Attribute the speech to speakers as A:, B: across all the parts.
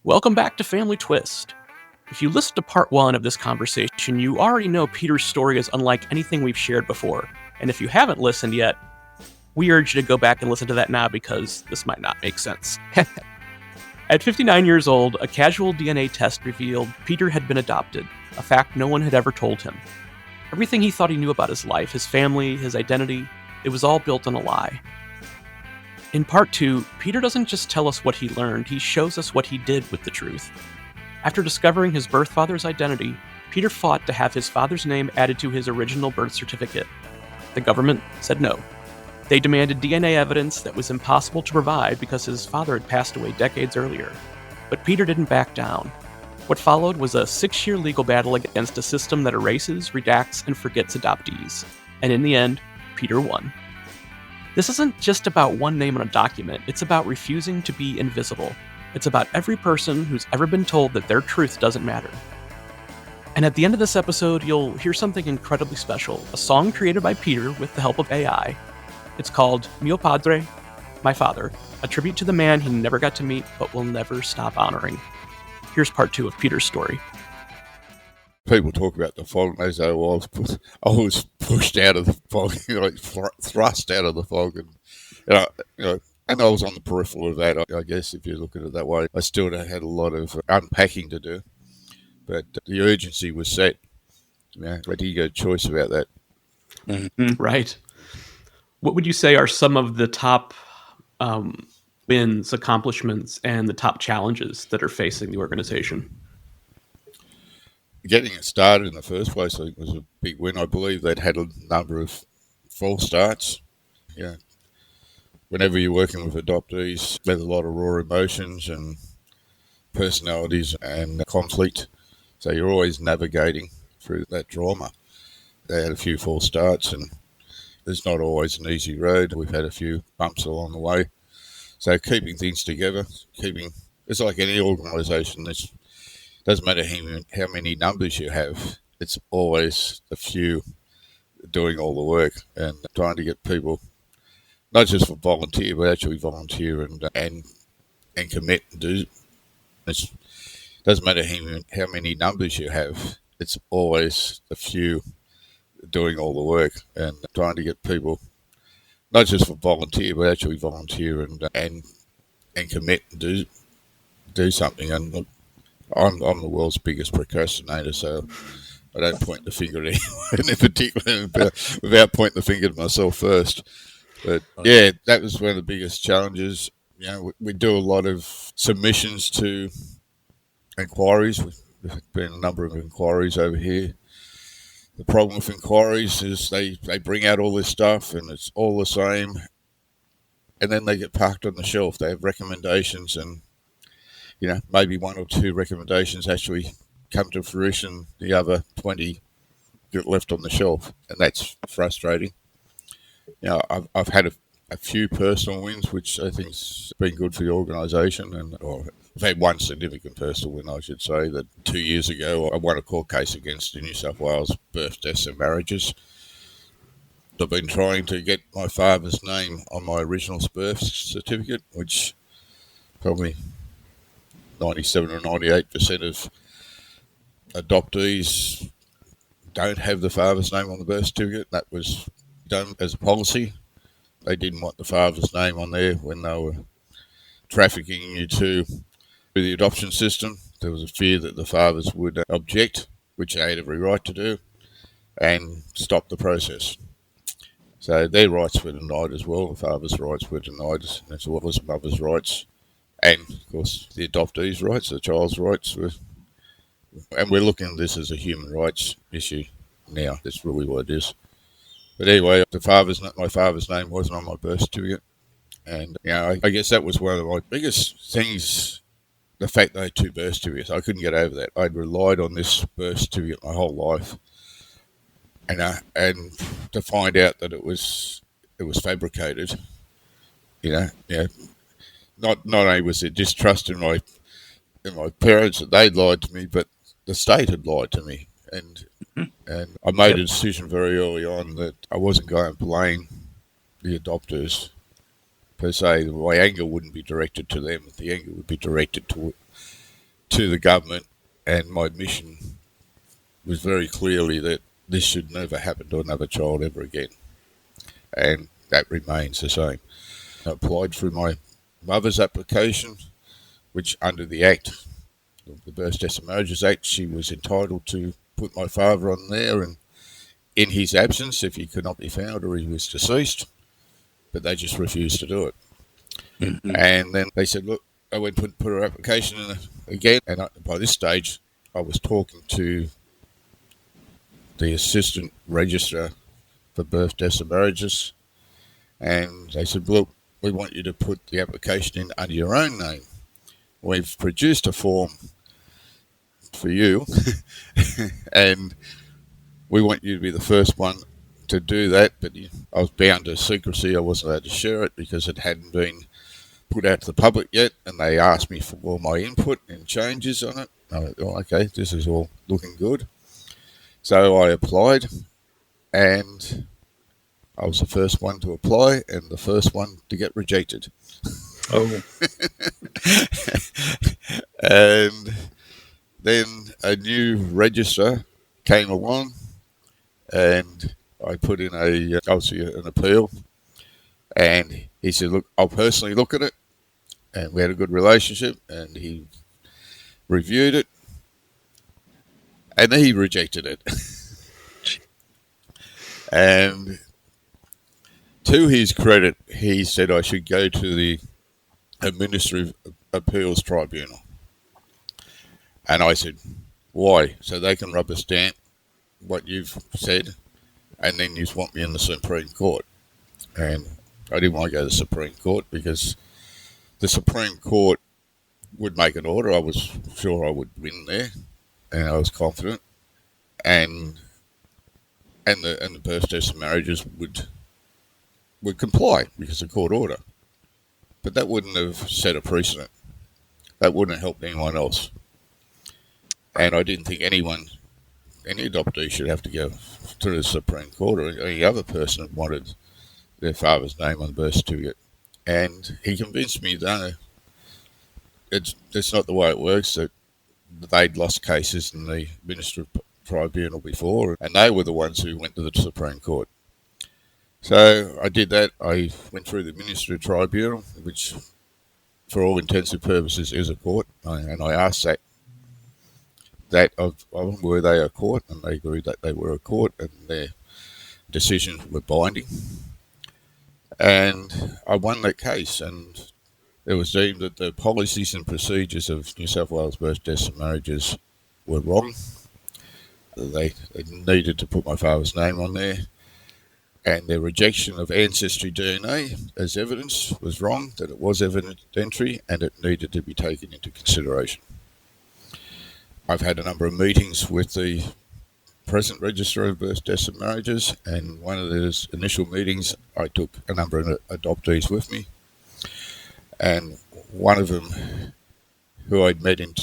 A: Welcome back to Family Twist. If you listened to part one of this conversation, you already know Peter's story is unlike anything we've shared before. And if you haven't listened yet, we urge you to go back and listen to that now because this might not make sense. At 59 years old, a casual DNA test revealed Peter had been adopted, a fact no one had ever told him. Everything he thought he knew about his life, his family, his identity, it was all built on a lie. In part two, Peter doesn't just tell us what he learned, he shows us what he did with the truth. After discovering his birth father's identity, Peter fought to have his father's name added to his original birth certificate. The government said no. They demanded DNA evidence that was impossible to provide because his father had passed away decades earlier. But Peter didn't back down. What followed was a 6-year legal battle against a system that erases, redacts, and forgets adoptees. And in the end, Peter won. This isn't just about one name on a document, it's about refusing to be invisible. It's about every person who's ever been told that their truth doesn't matter. And at the end of this episode, you'll hear something incredibly special, a song created by Peter with the help of AI. It's called Mio Padre, My Father, a tribute to the man he never got to meet but will never stop honoring. Here's part two of Peter's story.
B: People talk about the fog, and they say, well, I was pushed out of the fog, thrust out of the fog, and and I was on the peripheral of that, I guess, if you look at it that way. I still had a lot of unpacking to do, but the urgency was set. But you got a choice about that.
A: Mm-hmm. Right. What would you say are some of the top wins, accomplishments, and the top challenges that are facing the organization?
B: Getting it started in the first place, I think, was a big win. I believe they'd had a number of false starts. Whenever you're working with adoptees, there's a lot of raw emotions and personalities and conflict. So you're always navigating through that drama. They had a few false starts, and it's not always an easy road. We've had a few bumps along the way. So keeping things together, it's like any organisation. It doesn't matter how many numbers you have. It's always a few doing all the work and trying to get people, not just for volunteer, but actually volunteer and commit and do. It doesn't matter how many numbers you have. It's always a few doing all the work and trying to get people, not just for volunteer, but actually volunteer and commit and do something. And I'm the world's biggest procrastinator, so I don't point the finger at anyone in particular without pointing the finger to myself first. But yeah, that was one of the biggest challenges. We do a lot of submissions to inquiries. There's been a number of inquiries over here. The problem with inquiries is they bring out all this stuff and it's all the same, and then they get parked on the shelf. They have recommendations, and maybe one or two recommendations actually come to fruition. The other 20 get left on the shelf, and that's frustrating. I've had a few personal wins, which I think's been good for the organisation, and I've had one significant personal win, I should say, that 2 years ago I won a court case against the New South Wales birth, deaths and marriages. I've been trying to get my father's name on my original birth certificate, which probably 97 or 98% of adoptees don't have the father's name on the birth certificate. That was done as a policy. They didn't want the father's name on there when they were trafficking you to the adoption system. There was a fear that the fathers would object, which they had every right to do, and stop the process. So their rights were denied as well. The father's rights were denied, as well as mother's rights. And, of course, the adoptee's rights, the child's rights were... And we're looking at this as a human rights issue now. That's really what it is. But anyway, my father's name wasn't on my birth certificate. And, I guess that was one of my biggest things, the fact that I had two birth certificates. I couldn't get over that. I'd relied on this birth certificate my whole life. And to find out that it was fabricated, not only was there distrust in my parents that they'd lied to me, but the state had lied to me. And I made a decision very early on that I wasn't going to blame the adopters per se. My anger wouldn't be directed to them. The anger would be directed to the government, and my mission was very clearly that this should never happen to another child ever again. And that remains the same. I applied through my mother's application, which under the Act, the Birth, Deaths and Marriages Act, she was entitled to put my father on there, and in his absence, if he could not be found or he was deceased, but they just refused to do it.
C: Mhm.
B: And then they said, look, I went and put her application in again, and by this stage, I was talking to the assistant registrar for birth, deaths and marriages, and they said, look, we want you to put the application in under your own name. We've produced a form for you, and we want you to be the first one to do that, but I was bound to secrecy. I wasn't allowed to share it because it hadn't been put out to the public yet, and they asked me for all my input and changes on it. I went, oh, okay, this is all looking good. So I applied, and I was the first one to apply and the first one to get rejected.
C: Oh.
B: And then a new registrar came along, and I put in obviously an appeal, and he said, look, I'll personally look at it, and we had a good relationship, and he reviewed it, and he rejected it. And to his credit, he said I should go to the Administrative Appeals Tribunal. And I said, why? So they can rubber stamp what you've said, and then you want me in the Supreme Court. And I didn't want to go to the Supreme Court because the Supreme Court would make an order. I was sure I would win there, and I was confident. And the birth, deaths and marriages would comply because of court order. But that wouldn't have set a precedent. That wouldn't have helped anyone else. And I didn't think any adoptee should have to go to the Supreme Court or any other person that wanted their father's name on the birth certificate. And he convinced me that it's not the way it works, that they'd lost cases in the Administrative Tribunal before, and they were the ones who went to the Supreme Court. So I did that. I went through the Administrative Tribunal, which for all intents and purposes is a court, and I asked that of them, were they a court, and they agreed that they were a court, and their decisions were binding. And I won that case, and it was deemed that the policies and procedures of New South Wales birth, deaths and marriages were wrong. They needed to put my father's name on there, and their rejection of ancestry DNA as evidence was wrong, that it was evidentiary and it needed to be taken into consideration. I've had a number of meetings with the present Registrar of Births, Deaths and Marriages, and one of those initial meetings I took a number of adoptees with me, and one of them who I'd met in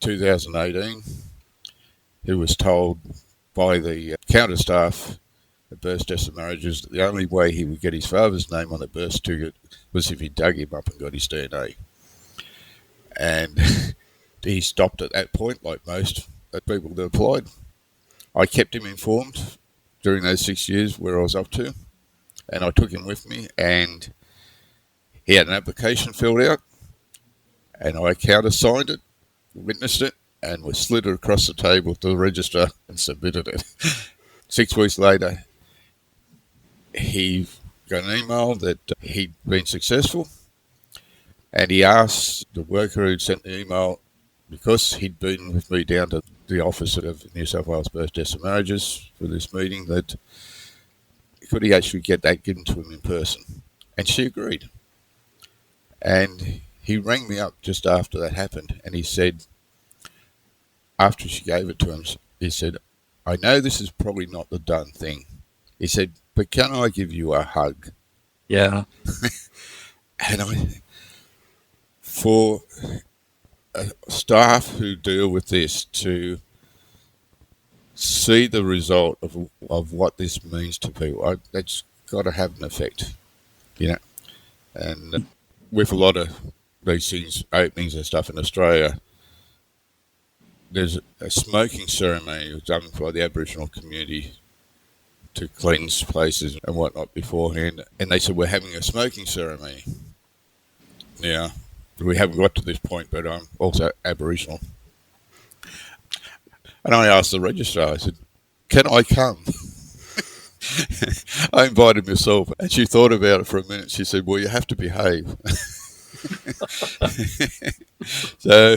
B: 2018, who was told by the counter staff at Births, Deaths and Marriages that the only way he would get his father's name on the birth certificate was if he dug him up and got his DNA. And he stopped at that point, like most people that applied. I kept him informed during those 6 years where I was up to, and I took him with me, and he had an application filled out, and I countersigned it, witnessed it, and was slid it across the table to the registrar and submitted it. 6 weeks later, he got an email that he'd been successful, and he asked the worker who'd sent the email, because he'd been with me down to the office of New South Wales Birth, Deaths and Marriages for this meeting, that could he actually get that given to him in person? And she agreed. And he rang me up just after that happened, and he said, after she gave it to him, he said, I know this is probably not the done thing. He said, but can I give you a hug?
C: Yeah.
B: And for staff who deal with this to see the result of what this means to people, that's got to have an effect, you know. And with a lot of these things, openings and stuff in Australia, there's a smoking ceremony done by the Aboriginal community to cleanse places and whatnot beforehand. And they said, we're having a smoking ceremony. Now, we haven't got to this point, but I'm also Aboriginal. And I asked the registrar, I said, can I come? I invited myself, and she thought about it for a minute. She said, well, you have to behave. So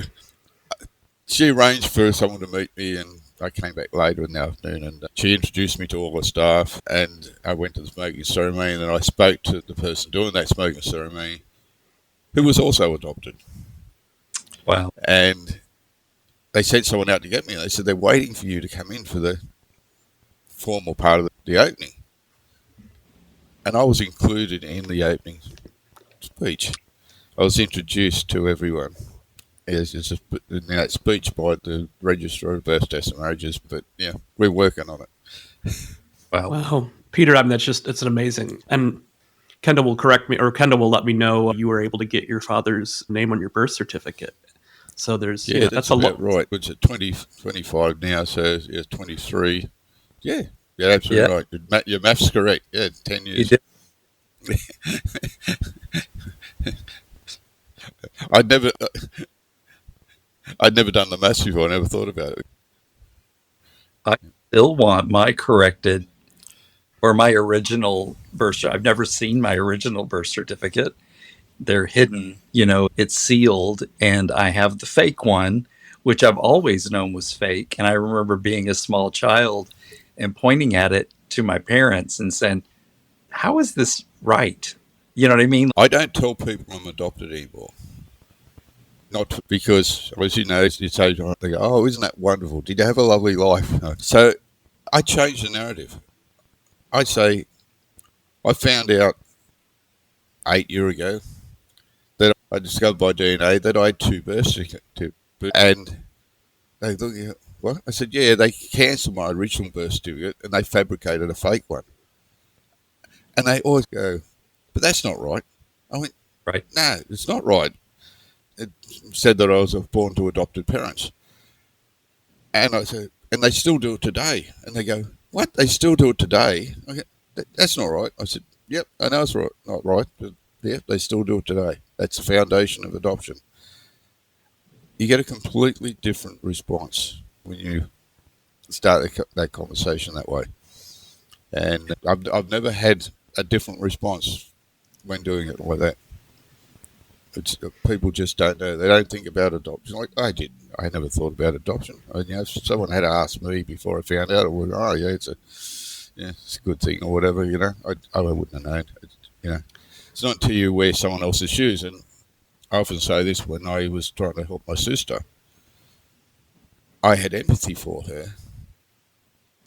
B: she arranged for someone to meet me, and I came back later in the afternoon, and she introduced me to all the staff, and I went to the smoking ceremony, and then I spoke to the person doing that smoking ceremony, who was also adopted.
C: Wow.
B: And they sent someone out to get me. They said, they're waiting for you to come in for the formal part of the opening. And I was included in the opening speech. I was introduced to everyone. It's a speech by the Registrar of Births, Deaths and Marriages, but yeah, we're working on it.
C: Wow.
A: Wow. Peter, I mean, it's an amazing. And Kendall will correct me, or Kendall will let me know you were able to get your father's name on your birth certificate. So there's,
B: Yeah,
A: that's a lot.
B: Right. It's at 25 now, so yeah, 23. Yeah, absolutely right. Your math's correct. Yeah, 10 years. I'd never done the maths before. I never thought about it.
C: I still want my corrected or my original birth certificate. I've never seen my original birth certificate. They're hidden, it's sealed, and I have the fake one, which I've always known was fake. And I remember being a small child and pointing at it to my parents and saying, how is this right? You know what I mean?
B: I don't tell people I'm adopted anymore. Not because, as you know, you say, they go, oh, isn't that wonderful? Did you have a lovely life? No. So I changed the narrative. I say, I found out 8 years ago that I discovered by DNA that I had 2 birth certificates. And they look, what? I said, yeah, they cancelled my original birth certificate and they fabricated a fake one. And they always go, but that's not right. I went,
C: right.
B: No, it's not right. It said that I was born to adopted parents. And I said, and they still do it today. And they go, what? They still do it today? I go, that's not right. I said, yep, I know it's right, not right, but yeah, they still do it today. That's the foundation of adoption. You get a completely different response when you start that conversation that way. And I've never had a different response when doing it like that. People just don't know. They don't think about adoption. Like I did. I never thought about adoption. If someone had asked me before I found out, I would, it's a good thing or whatever, I wouldn't have known. It's not until you wear someone else's shoes. And I often say this when I was trying to help my sister. I had empathy for her.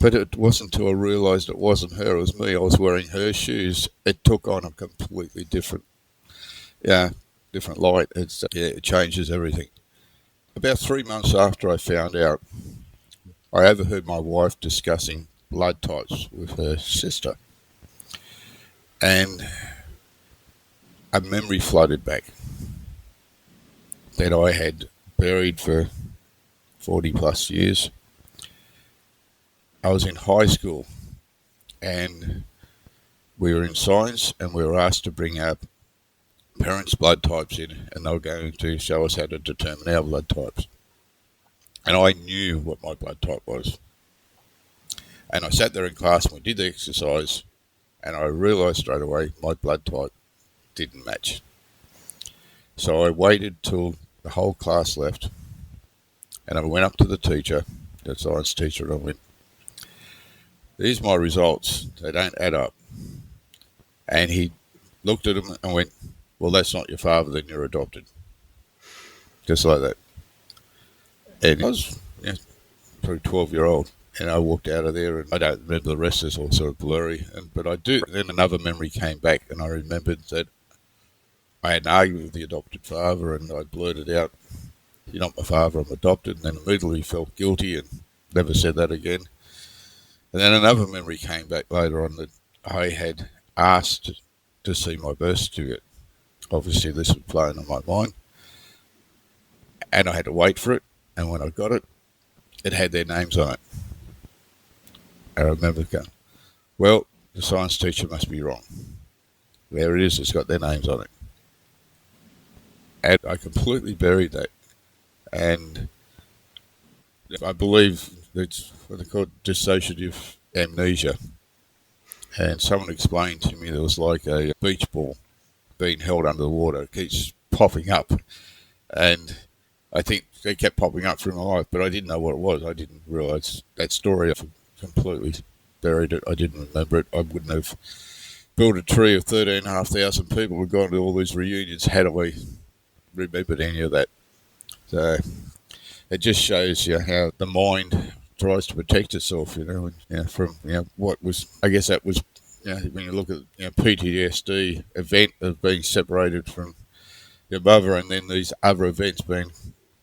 B: But it wasn't until I realised it wasn't her, it was me. I was wearing her shoes. It took on a completely different light. It changes everything. About 3 months after I found out, I overheard my wife discussing blood types with her sister. And a memory flooded back that I had buried for 40 plus years. I was in high school and we were in science and we were asked to bring our parents' blood types in and they were going to show us how to determine our blood types. And I knew what my blood type was. And I sat there in class and we did the exercise and I realised straight away my blood type didn't match. So I waited till the whole class left and I went up to the teacher, the science teacher, and I went, these are my results. They don't add up. And he looked at him and went, well, that's not your father, then you're adopted. Just like that. And I was probably 12-year-old. And I walked out of there, and I don't remember the rest. It's all sort of blurry. But I do. Then another memory came back, and I remembered that I had an argument with the adopted father, and I blurted out, you're not my father, I'm adopted. And then immediately felt guilty and never said that again. And then another memory came back later on that I had asked to see my birth certificate. Obviously, this was playing on my mind. And I had to wait for it. And when I got it, it had their names on it. I remember going, well, the science teacher must be wrong. There it is, it's got their names on it. And I completely buried that. And I believe it's what they call dissociative amnesia. And someone explained to me there was like a beach ball being held under the water. It keeps popping up. And I think they kept popping up through my life, but I didn't know what it was. I didn't realise that story. I completely buried it. I didn't remember it. I wouldn't have built a tree of 13,500 people who've gone to all these reunions had I remembered any of that. So it just shows you how the mind tries to protect itself, from what was, I guess that was, when you look at PTSD event of being separated from your mother, and then these other events being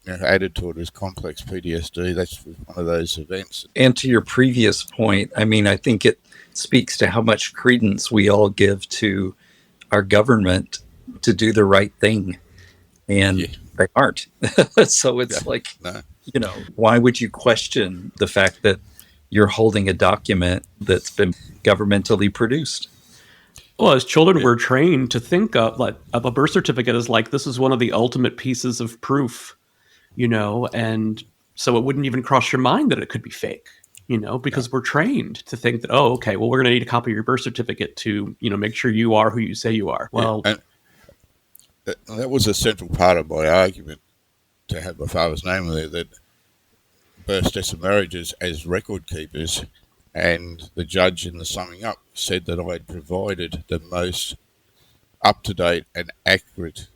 B: added to it as complex PTSD. That's one of those events.
C: And to your previous point, I mean, I think it speaks to how much credence we all give to our government to do the right thing. And they aren't. So it's no. Why would you question the fact that you're holding a document that's been governmentally produced?
A: Well, as children, we're trained to think of a birth certificate as like, this is one of the ultimate pieces of proof, and so it wouldn't even cross your mind that it could be fake, because we're trained to think that, oh, okay, well, we're going to need a copy of your birth certificate to, make sure you are who you say you are. Well,
B: and that was a central part of my argument to have my father's name in there, that birth, deaths and marriages as record keepers, and the judge in the summing up said that I had provided the most up-to-date and accurate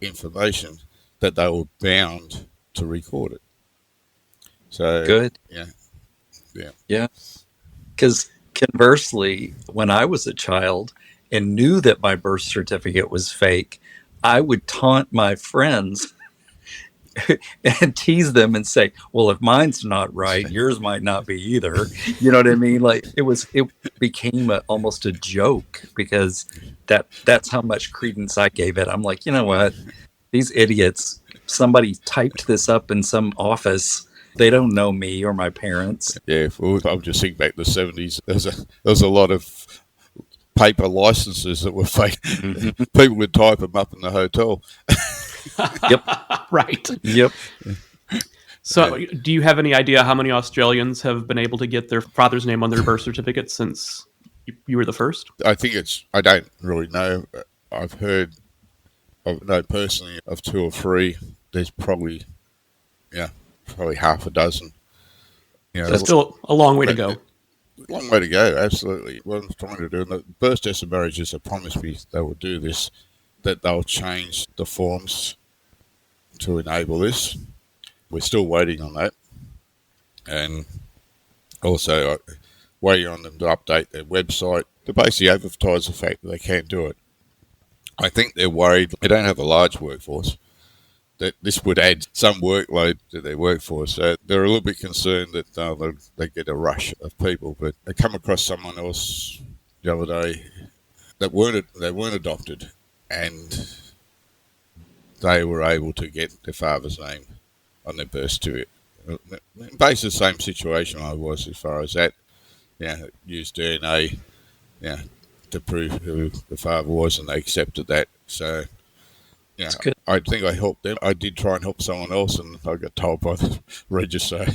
B: information, that they were bound to record it. So
C: good.
B: Yeah.
C: Because conversely, when I was a child and knew that my birth certificate was fake, I would taunt my friends and tease them and say, well, if mine's not right, yours might not be either. You know what I mean? Like it became almost a joke, because that's how much credence I gave it. I'm like, you know what? These idiots, somebody typed this up in some office. They don't know me or my parents.
B: Yeah, well, I'm just thinking back to the 70s. There was a lot of paper licenses that were fake. Mm-hmm. People would type them up in the hotel.
C: Yep.
A: Right.
C: Yep.
A: So do you have any idea how many Australians have been able to get their father's name on their birth certificate since you were the first?
B: I think I don't really know. I've heard, I know personally of 2 or 3. There's probably half a dozen.
A: That's still a long way to go.
B: Long way to go, absolutely. What I'm trying to do, and the birth, deaths and marriages have promised me they will do this, that they'll change the forms to enable this. We're still waiting on that. And also waiting on them to update their website to basically advertise the fact that they can't do it. I think they're worried they don't have a large workforce, that this would add some workload to their workforce. So they're a little bit concerned that they get a rush of people. But I come across someone else the other day that weren't adopted, and they were able to get their father's name on their birth certificate. Basically the same situation I was as far as that. Used DNA to prove who the father was, and they accepted that. So I think I helped them. I did try and help someone else, and I got told by the registrar,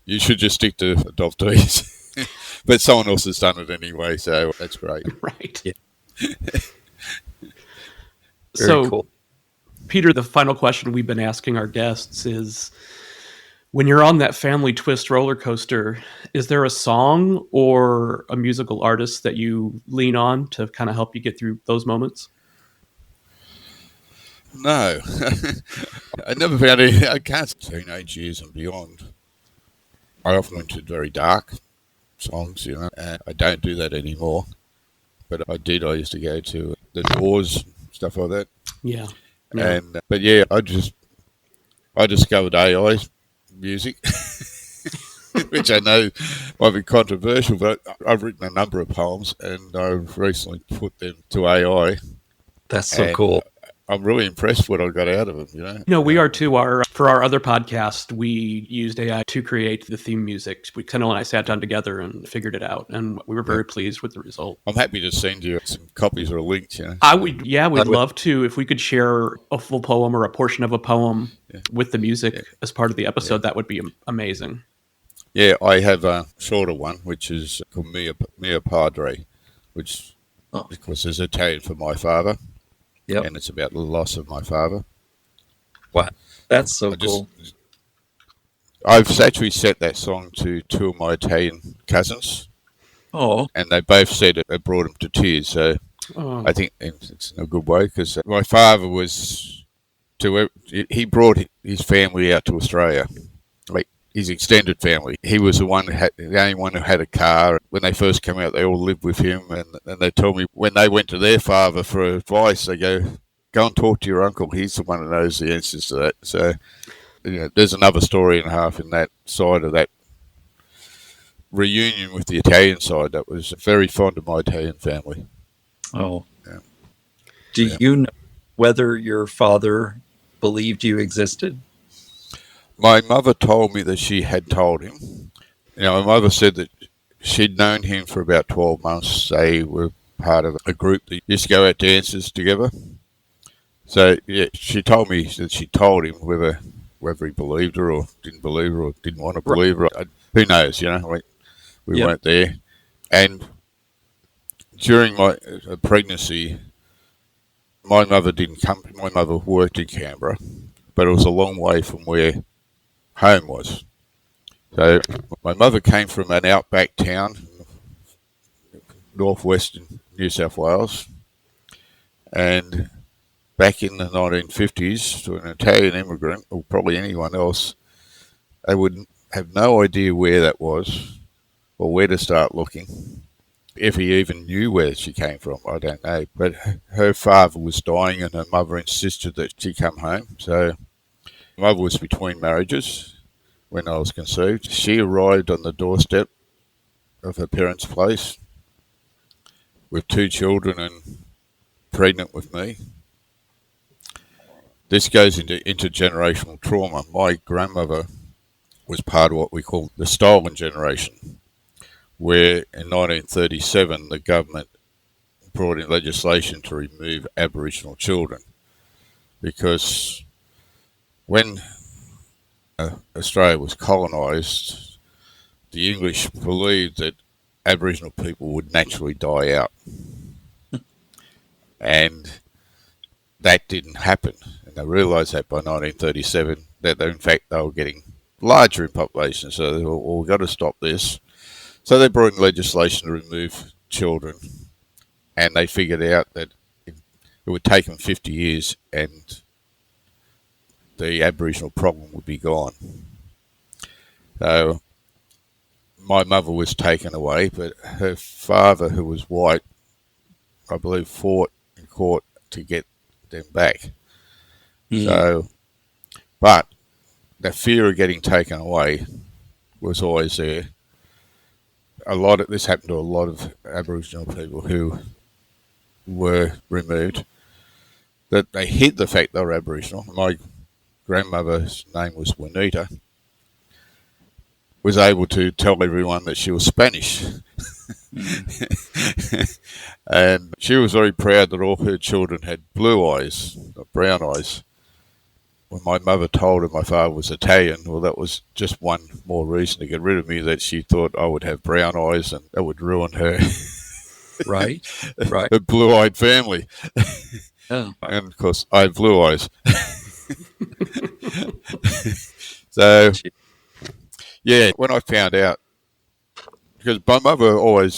B: you should just stick to adoptees. But someone else has done it anyway, so that's great.
A: Right.
C: Yeah.
A: So
C: cool.
A: Peter, the final question we've been asking our guests is, when you're on that family twist roller coaster, is there a song or a musical artist that you lean on to kind of help you get through those moments?
B: No. I never found any. I can't. Teenage years and beyond, I often went to very dark songs, and I don't do that anymore. But I did. I used to go to the Doors, stuff like that.
A: Yeah.
B: And I discovered AI music, which I know might be controversial, but I've written a number of poems, and I've recently put them to AI.
C: That's so cool.
B: I'm really impressed what I got out of it.
A: No, we are too. For our other podcast, we used AI to create the theme music. Kendall and I sat down together and figured it out, and we were very pleased with the result.
B: I'm happy to send you some copies or links.
A: We'd love to. If we could share a full poem or a portion of a poem with the music as part of the episode, that would be amazing.
B: Yeah, I have a shorter one, which is called Mia Padre, which, of course, is Italian for my father.
C: Yep.
B: And it's about the loss of my father.
C: Wow. That's so cool.
B: I've actually set that song to two of my Italian cousins.
C: Oh.
B: And they both said it brought them to tears. So I think it's in a good way, because my father he brought his family out to Australia, like his extended family. He was the only one who had a car. When they first came out, they all lived with him. And they told me when they went to their father for advice, they go and talk to your uncle. He's the one who knows the answers to that. So, there's another story and a half in that side of that reunion with the Italian side that was very fond of my Italian family.
C: Oh. Yeah. Do you know whether your father believed you existed?
B: My mother told me that she had told him. My mother said that she'd known him for about 12 months. They were part of a group that used to go out dances together. So, she told me that she told him whether he believed her or didn't believe her or didn't want to believe her. Who knows, we weren't there. And during my pregnancy, my mother didn't come. My mother worked in Canberra, but it was a long way from where home was. So my mother came from an outback town, northwestern New South Wales, and back in the 1950s, to an Italian immigrant, or probably anyone else, they would have no idea where that was or where to start looking. If he even knew where she came from, I don't know. But her father was dying and her mother insisted that she come home. So my mother was between marriages when I was conceived. She arrived on the doorstep of her parents' place with 2 children and pregnant with me. This goes into intergenerational trauma. My grandmother was part of what we call the stolen generation, where in 1937 the government brought in legislation to remove Aboriginal children, because when Australia was colonised, the English believed that Aboriginal people would naturally die out. And that didn't happen. And they realised that by 1937, that in fact they were getting larger in population. So they thought, well, we've got to stop this. So they brought in legislation to remove children. And they figured out that it would take them 50 years and the Aboriginal problem would be gone. So my mother was taken away, but her father, who was white, I believe fought in court to get them back. So, but the fear of getting taken away was always there. This happened to a lot of Aboriginal people who were removed, that they hid the fact they were Aboriginal. My grandmother's name was Juanita, was able to tell everyone that she was Spanish. And she was very proud that all her children had blue eyes, not brown eyes. When my mother told her my father was Italian, well, that was just one more reason to get rid of me, that she thought I would have brown eyes and that would ruin her.
C: Right.
B: Her blue-eyed family.
C: Oh.
B: And of course, I have blue eyes. So, yeah, when I found out, because my mother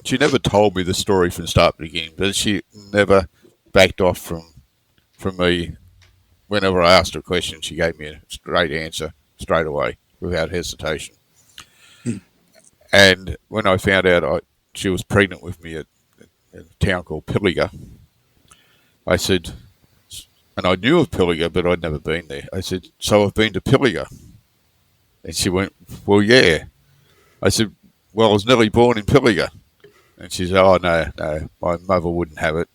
B: she never told me the story from start to beginning, but she never backed off from me. Whenever I asked her a question, she gave me a straight answer straight away without hesitation. And when I found out she was pregnant with me at a town called Pilliga, I said, and I knew of Pilliga, but I'd never been there. I said, so I've been to Pilliga. And she went, well, yeah. I said, well, I was nearly born in Pilliga. And she said, oh, no, my mother wouldn't have it.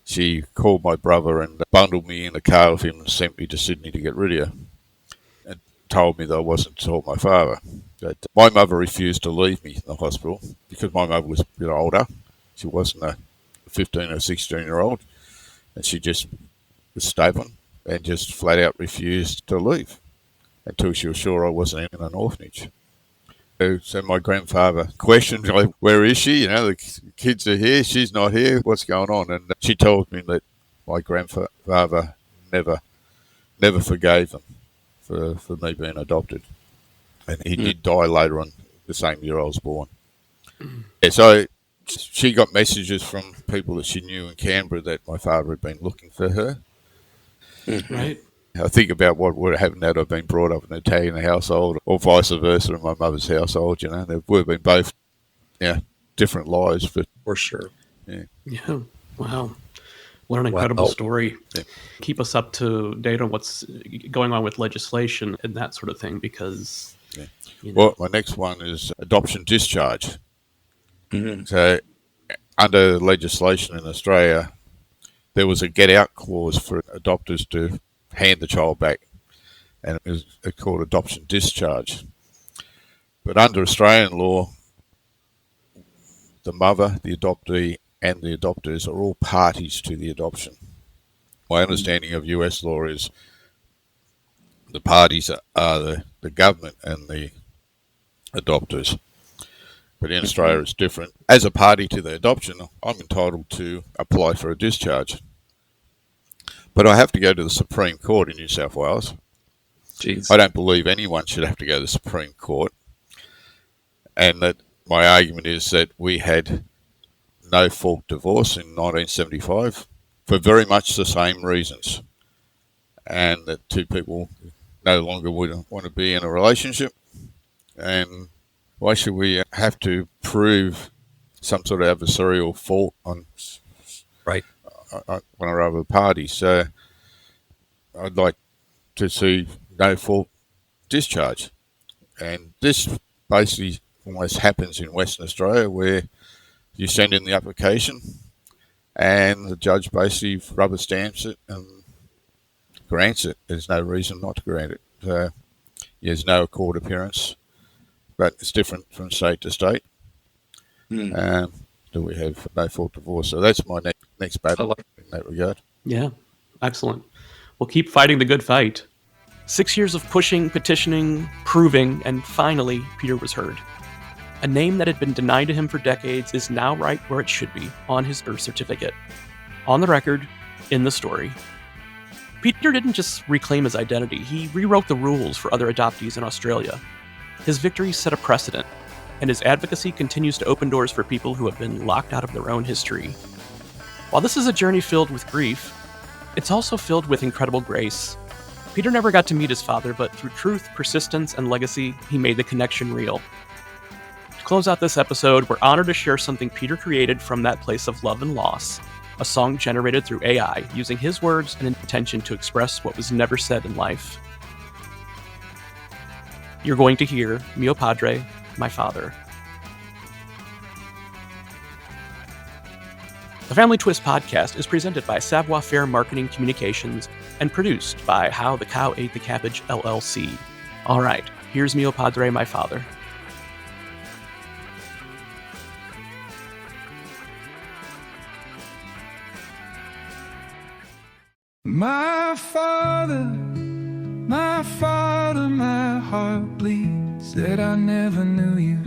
B: she called my brother and bundled me in a car with him and sent me to Sydney to get rid of her, and told me that I wasn't to tell my father. But my mother refused to leave me in the hospital because my mother was a bit older. She wasn't a 15 or 16-year-old, and she just was stubborn and just flat out refused to leave until she was sure I wasn't in an orphanage. So my grandfather questioned, like, where is she? You know, the kids are here, she's not here, what's going on? And she told me that my grandfather never forgave them for me being adopted. And he did die later on, the same year I was born. Yeah, so she got messages from people that she knew in Canberra that my father had been looking for her.
A: Right.
B: I think about what would have happened had I been brought up in an Italian household or vice versa in my mother's household. You know, there would have been both, different lives. But
C: For sure.
A: Yeah. Wow. What an incredible story.
B: Yeah.
A: Keep us up to date on what's going on with legislation and that sort of thing, because...
B: Well, my next one is adoption discharge. So under legislation in Australia, there was a get-out clause for adopters to hand the child back, and it was called adoption discharge. But under Australian law, the mother, the adoptee, and the adopters are all parties to the adoption. My understanding of US law is the parties are the government and the adopters. But in Australia it's different. As a party to the adoption, I'm entitled to apply for a discharge. But I have to go to the Supreme Court in New South Wales.
C: Jeez.
B: I don't believe anyone should have to go to the Supreme Court. And that my argument is that we had no fault divorce in 1975 for very much the same reasons. And that two people no longer would want to be in a relationship. And why should we have to prove some sort of adversarial fault on one or other party? So I'd like to see no fault discharge. And this basically almost happens in Western Australia, where you send in the application and the judge basically rubber stamps it and grants it. There's no reason not to grant it. So there's no court appearance, but it's different from state to state. Do we have no fault divorce? So that's my next battle in that regard.
A: Yeah, excellent. We'll keep fighting the good fight. 6 years of pushing, petitioning, proving, and finally, Peter was heard. A name that had been denied to him for decades is now right where it should be, on his birth certificate. On the record, in the story. Peter didn't just reclaim his identity, he rewrote the rules for other adoptees in Australia. His victory set a precedent, and his advocacy continues to open doors for people who have been locked out of their own history. While this is a journey filled with grief, it's also filled with incredible grace. Peter never got to meet his father, but through truth, persistence, and legacy, he made the connection real. To close out this episode, we're honored to share something Peter created from that place of love and loss, a song generated through AI, using his words and intention to express what was never said in life. You're going to hear Mio Padre, My Father. The Family Twist podcast is presented by Savoir Faire Marketing Communications and produced by How the Cow Ate the Cabbage, LLC. All right, here's Mio Padre, My Father.
D: My father, my father, my heart bleeds that I never knew you.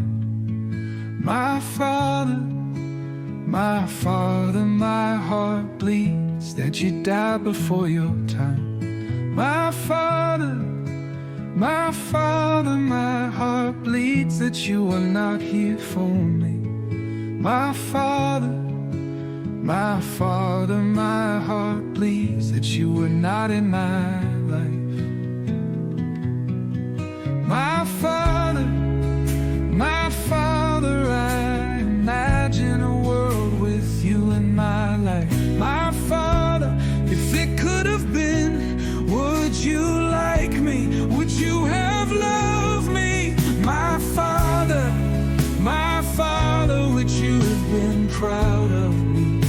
D: My father, my father, my heart bleeds that you died before your time. My father, my father, my heart bleeds that you are not here for me. My father, my father, my heart bleeds that you were not in my life. My father, I imagine a world with you in my life. My father, if it could have been, would you like me? Would you have loved me? My father, would you have been proud of me?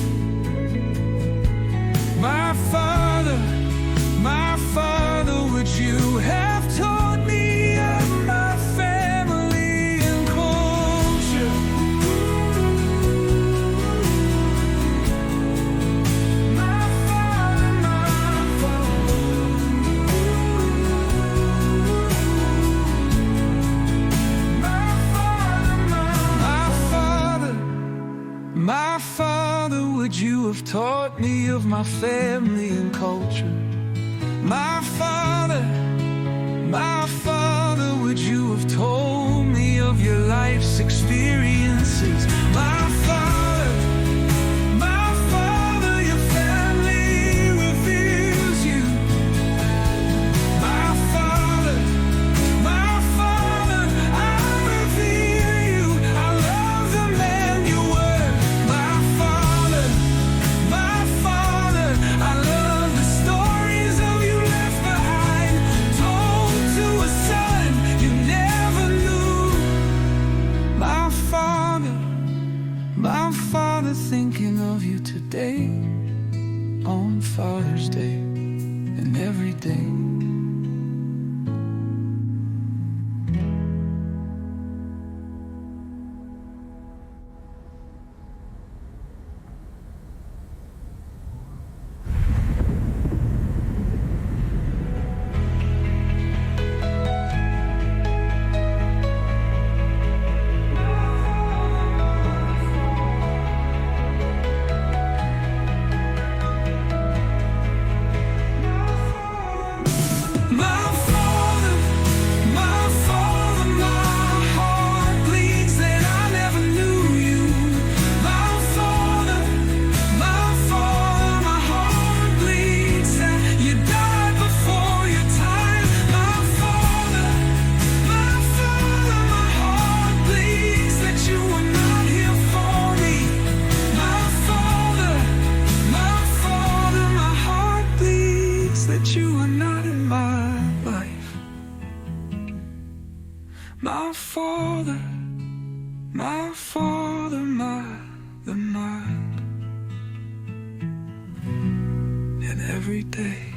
D: taught me of my family and culture. My Father, would you have told me of your life's experiences? My Father, your family reveals you. My Father, I revere you. I love the man you were. My Father, I love the stories of you left behind, told to a son you never knew. My Father, thinking of you today, on Father's Day, and every day. You are not in my life. My Father, the mind, and every day.